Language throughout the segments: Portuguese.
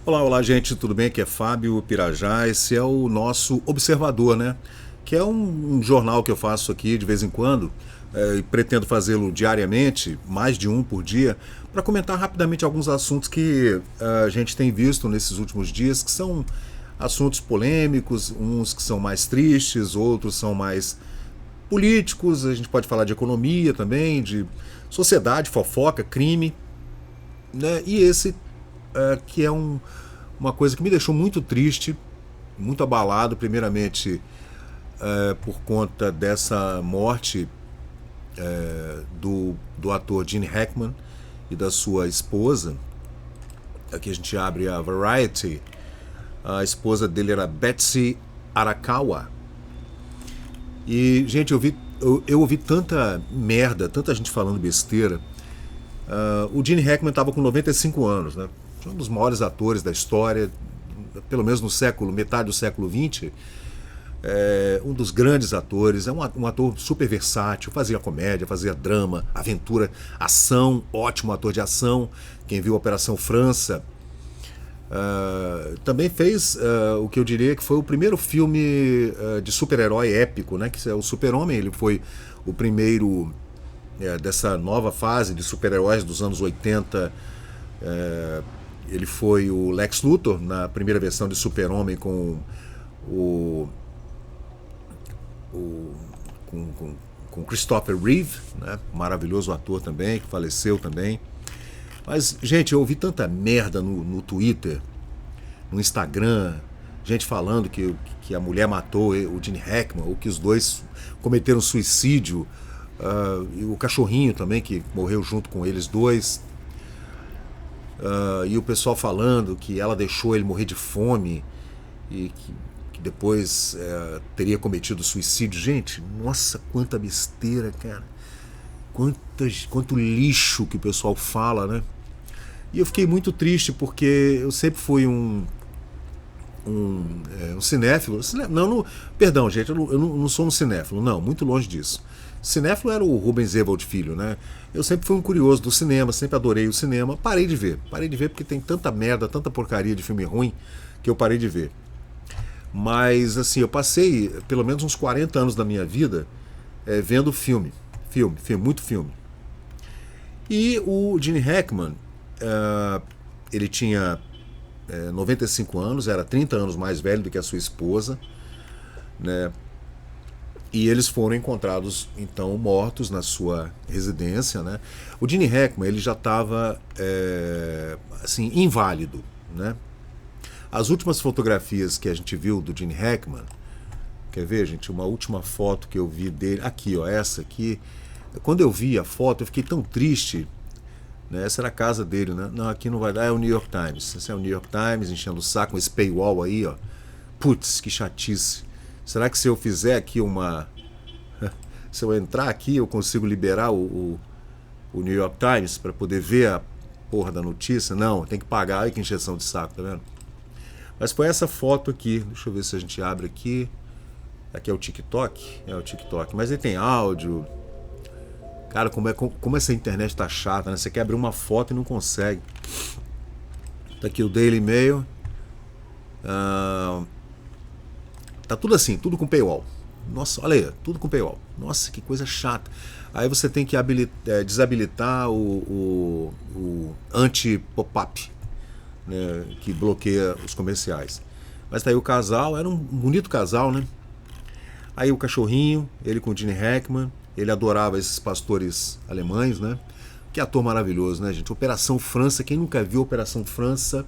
Olá, olá, gente, tudo bem? Aqui é Fábio Pirajá. Esse é o nosso Observador, né? Que é um jornal que eu faço aqui de vez em quando, e pretendo fazê-lo diariamente, mais de um por dia, para comentar rapidamente alguns assuntos que a gente tem visto nesses últimos dias, que são assuntos polêmicos, uns que são mais tristes, outros são mais políticos. A gente pode falar de economia também, de sociedade, fofoca, crime, né? E esse que é uma coisa que me deixou muito triste, muito abalado, primeiramente por conta dessa morte do ator Gene Hackman e da sua esposa. Aqui a gente abre a Variety. A esposa dele era Betsy Arakawa. E, gente, eu ouvi tanta merda, tanta gente falando besteira. O Gene Hackman estava com 95 anos, né? Um dos maiores atores da história, pelo menos no século, metade do século XX. Um dos grandes atores, é um ator super versátil, fazia comédia, fazia drama, aventura, ação, ótimo ator de ação. Quem viu Operação França. Também fez o que eu diria que foi o primeiro filme de super-herói épico, né? Que é o Super-Homem. Ele foi o primeiro dessa nova fase de super-heróis dos anos 80. Ele foi o Lex Luthor na primeira versão de Super-Homem com o, o com Christopher Reeve, né? Maravilhoso ator também, que faleceu também. Mas, gente, eu ouvi tanta merda no Twitter, no Instagram, gente falando que a mulher matou o Gene Hackman, ou que os dois cometeram suicídio, e o cachorrinho também, que morreu junto com eles dois. E o pessoal falando que ela deixou ele morrer de fome e que depois teria cometido suicídio. Gente, nossa, quanta besteira, cara. Quanto lixo que o pessoal fala, né? E eu fiquei muito triste porque eu sempre fui um cinéfilo. Perdão, gente, eu não sou um cinéfilo, não, muito longe disso. Cinéfilo era o Rubens Evald Filho, né? Eu sempre fui um curioso do cinema, sempre adorei o cinema. Parei de ver porque tem tanta merda, tanta porcaria de filme ruim que eu parei de ver. Mas, assim, eu passei pelo menos uns 40 anos da minha vida vendo filme, muito filme. E o Gene Hackman, ele tinha 95 anos, era 30 anos mais velho do que a sua esposa, né? E eles foram encontrados, então, mortos na sua residência, né? O Gene Hackman, ele já estava, assim, inválido, né? As últimas fotografias que a gente viu do Gene Hackman, quer ver, gente? Uma última foto que eu vi dele, aqui, ó, essa aqui. Quando eu vi a foto, eu fiquei tão triste, né? Essa era a casa dele, né? Não, aqui não vai dar, é o New York Times. Esse é o New York Times, enchendo o saco, com esse paywall aí, ó. Putz, que chatice. Será que se eu fizer aqui se eu entrar aqui, eu consigo liberar o New York Times para poder ver a porra da notícia? Não, tem que pagar. Ai, que encheção de saco, tá vendo? Mas foi essa foto aqui. Deixa eu ver se a gente abre aqui. Aqui é o TikTok? É o TikTok. Mas ele tem áudio. Cara, como essa internet tá chata, né? Você quer abrir uma foto e não consegue. Tá aqui o Daily Mail. Tá tudo assim, tudo com paywall. Nossa, olha aí, tudo com paywall. Nossa, que coisa chata. Aí você tem que desabilitar o anti-pop-up, né, que bloqueia os comerciais. Mas tá aí o casal, era um bonito casal, né? Aí o cachorrinho, ele com o Gene Hackman, ele adorava esses pastores alemães, né? Que ator maravilhoso, né, gente? Operação França, quem nunca viu Operação França,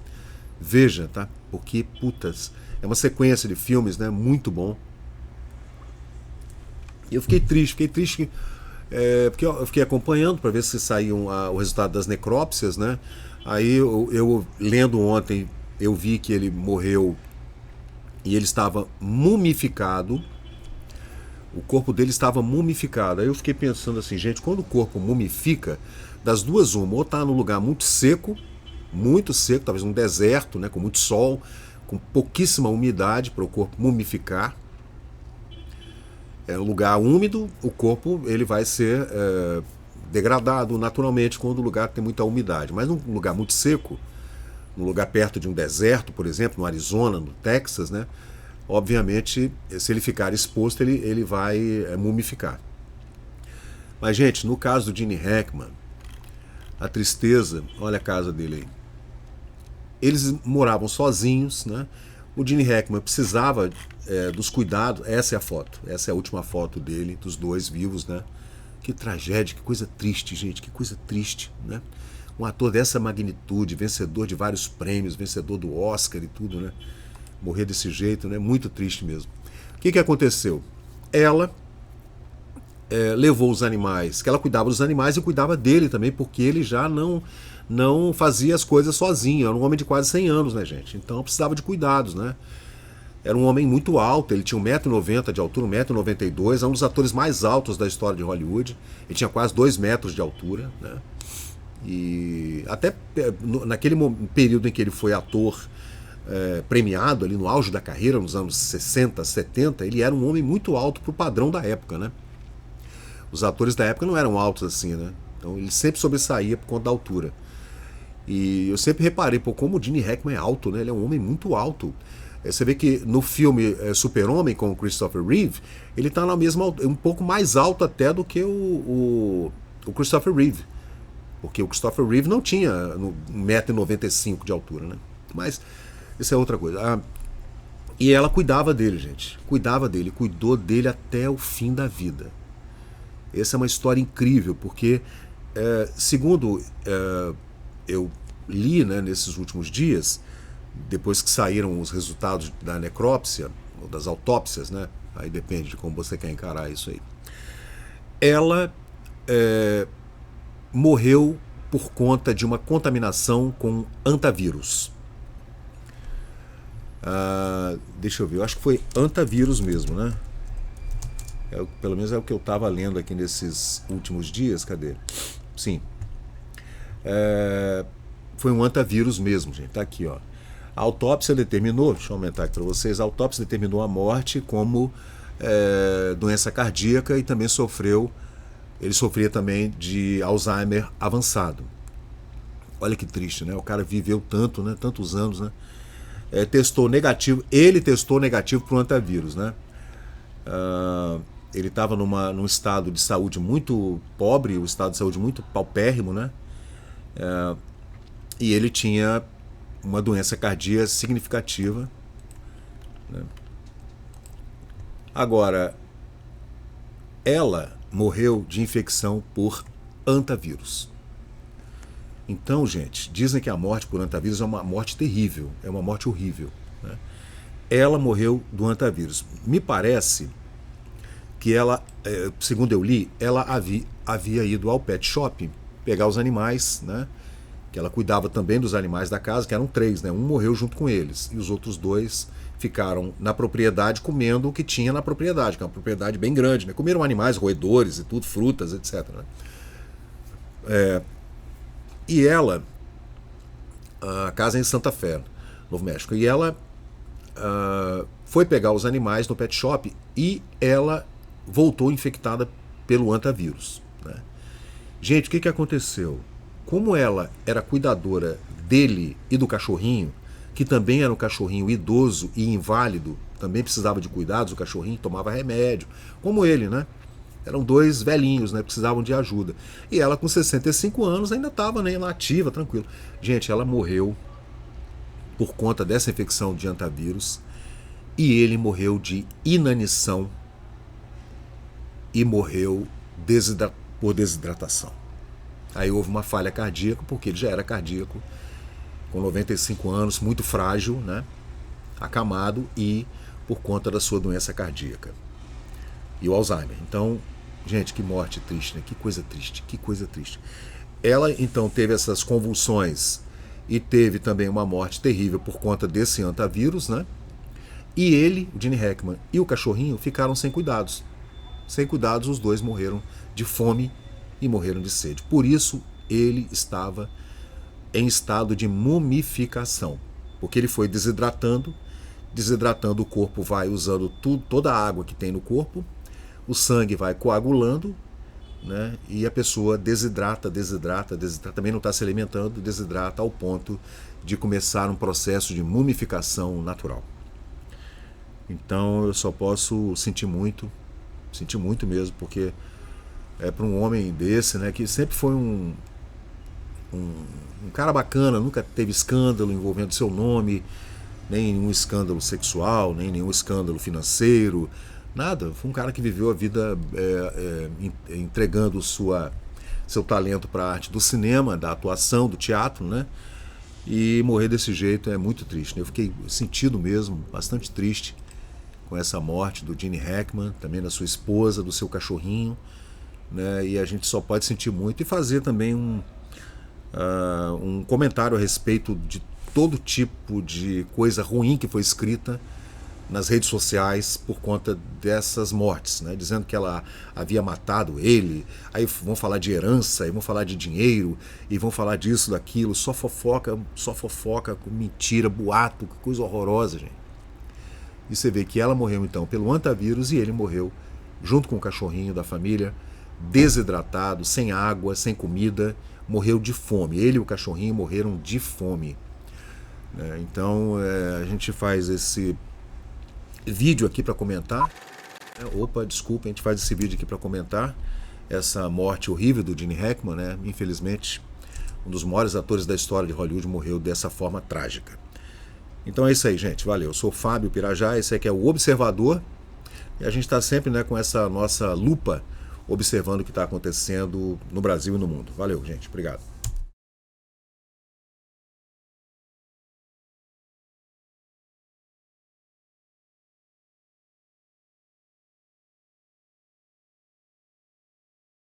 veja, tá? Porque, putas, é uma sequência de filmes, né? Muito bom. E eu fiquei triste porque eu fiquei acompanhando para ver se saíam o resultado das necrópsias, né? Aí eu lendo ontem, eu vi que ele morreu e ele estava mumificado. O corpo dele estava mumificado. Aí eu fiquei pensando assim, gente, quando o corpo mumifica, das duas uma, ou tá num lugar muito seco, talvez num deserto, né, com muito sol, com pouquíssima umidade para o corpo mumificar. Um lugar úmido, o corpo ele vai ser degradado naturalmente quando o lugar tem muita umidade. Mas num lugar muito seco, num lugar perto de um deserto, por exemplo, no Arizona, no Texas, né? Obviamente, se ele ficar exposto, ele vai mumificar. Mas, gente, no caso do Gene Hackman, a tristeza, olha a casa dele aí. Eles moravam sozinhos, né? O Gene Hackman precisava dos cuidados. Essa é a foto, essa é a última foto dele, dos dois vivos, né? Que tragédia, que coisa triste, gente, que coisa triste, né? Um ator dessa magnitude, vencedor de vários prêmios, vencedor do Oscar e tudo, né? Morrer desse jeito, né? Muito triste mesmo. O que aconteceu? Ela levou os animais, que ela cuidava dos animais e cuidava dele também, porque ele já não fazia as coisas sozinho. Era um homem de quase 100 anos, né, gente? Então precisava de cuidados, né? Era um homem muito alto, ele tinha 1,90 m de altura, 1,92 m, é um dos atores mais altos da história de Hollywood. Ele tinha quase 2 metros de altura, né? E até naquele período em que ele foi ator premiado, ali no auge da carreira, nos anos 60, 70, ele era um homem muito alto para o padrão da época, né? Os atores da época não eram altos assim, né? Então ele sempre sobressaía por conta da altura. E eu sempre reparei, pô, como o Gene Hackman é alto, né? Ele é um homem muito alto. Você vê que no filme Super-Homem com o Christopher Reeve, ele está na mesma, um pouco mais alto até do que o Christopher Reeve. Porque o Christopher Reeve não tinha 1,95 m de altura, né? Mas isso é outra coisa. E ela cuidava dele, gente. Cuidava dele, cuidou dele até o fim da vida. Essa é uma história incrível, porque, segundo eu li, né, nesses últimos dias, depois que saíram os resultados da necrópsia, ou das autópsias, né? Aí depende de como você quer encarar isso aí. Ela morreu por conta de uma contaminação com antavírus. Deixa eu ver, eu acho que foi antavírus mesmo, né? Pelo menos é o que eu estava lendo aqui nesses últimos dias. Cadê? Sim. Foi um antavírus mesmo, gente. Tá aqui, ó. A autópsia determinou, deixa eu aumentar aqui para vocês, a autópsia determinou a morte como doença cardíaca e também ele sofria também de Alzheimer avançado. Olha que triste, né? O cara viveu tanto, né? Tantos anos, né? Ele testou negativo para o antavírus, né? Ele estava num estado de saúde muito pobre, um estado de saúde muito paupérrimo, né? E ele tinha uma doença cardíaca significativa, né? Agora, ela morreu de infecção por antavírus. Então, gente, dizem que a morte por antavírus é uma morte terrível, é uma morte horrível, né? Ela morreu do antavírus. Me parece que ela, segundo eu li, ela havia ido ao pet shop pegar os animais, né? Que ela cuidava também dos animais da casa, que eram 3, né? Um morreu junto com eles e os outros 2 ficaram na propriedade comendo o que tinha na propriedade, que é uma propriedade bem grande, né? Comeram animais, roedores e tudo, frutas, etc, né? E ela, a casa é em Santa Fé, Novo México, e ela foi pegar os animais no pet shop e ela voltou infectada pelo antavírus, né? Gente, o que aconteceu? Como ela era cuidadora dele e do cachorrinho, que também era um cachorrinho idoso e inválido, também precisava de cuidados, o cachorrinho tomava remédio, como ele, né? Eram 2 velhinhos, né? Precisavam de ajuda. E ela, com 65 anos, ainda estava, né, ativa, tranquilo. Gente, ela morreu por conta dessa infecção de antavírus e ele morreu de inanição e morreu por desidratação. Aí houve uma falha cardíaca, porque ele já era cardíaco, com 95 anos, muito frágil, né? Acamado e por conta da sua doença cardíaca e o Alzheimer. Então, gente, que morte triste, né? Que coisa triste, que coisa triste. Ela, então, teve essas convulsões e teve também uma morte terrível por conta desse antavírus, né? E ele, o Gene Hackman, e o cachorrinho ficaram sem cuidados. Sem cuidados, os 2 morreram de fome e morreram de sede. Por isso, ele estava em estado de mumificação, porque ele foi desidratando, o corpo vai usando toda a água que tem no corpo, o sangue vai coagulando né? E a pessoa desidrata, também não está se alimentando, desidrata ao ponto de começar um processo de mumificação natural. Então eu só posso sentir muito mesmo, porque é para um homem desse, né, que sempre foi um cara bacana, nunca teve escândalo envolvendo seu nome, nem nenhum escândalo sexual, nem nenhum escândalo financeiro, nada. Foi um cara que viveu a vida entregando seu talento para a arte do cinema, da atuação, do teatro, né? E morrer desse jeito é muito triste, né? Eu fiquei sentido mesmo, bastante triste com essa morte do Gene Hackman, também da sua esposa, do seu cachorrinho, né? E a gente só pode sentir muito e fazer também um comentário a respeito de todo tipo de coisa ruim que foi escrita nas redes sociais por conta dessas mortes, né? Dizendo que ela havia matado ele, aí vão falar de herança, aí vão falar de dinheiro, e vão falar disso, daquilo, só fofoca, mentira, boato, coisa horrorosa, gente. E você vê que ela morreu então pelo antavírus e ele morreu junto com o cachorrinho da família, desidratado, sem água, sem comida, morreu de fome. Ele e o cachorrinho morreram de fome. Então a gente faz esse vídeo aqui para comentar. Opa, desculpa, a gente faz esse vídeo aqui para comentar essa morte horrível do Gene Hackman, né? Infelizmente, um dos maiores atores da história de Hollywood morreu dessa forma trágica. Então é isso aí, gente. Valeu. Eu sou o Fábio Pirajá, esse aqui é o Observador. E a gente está sempre, né, com essa nossa lupa observando o que está acontecendo no Brasil e no mundo. Valeu, gente. Obrigado.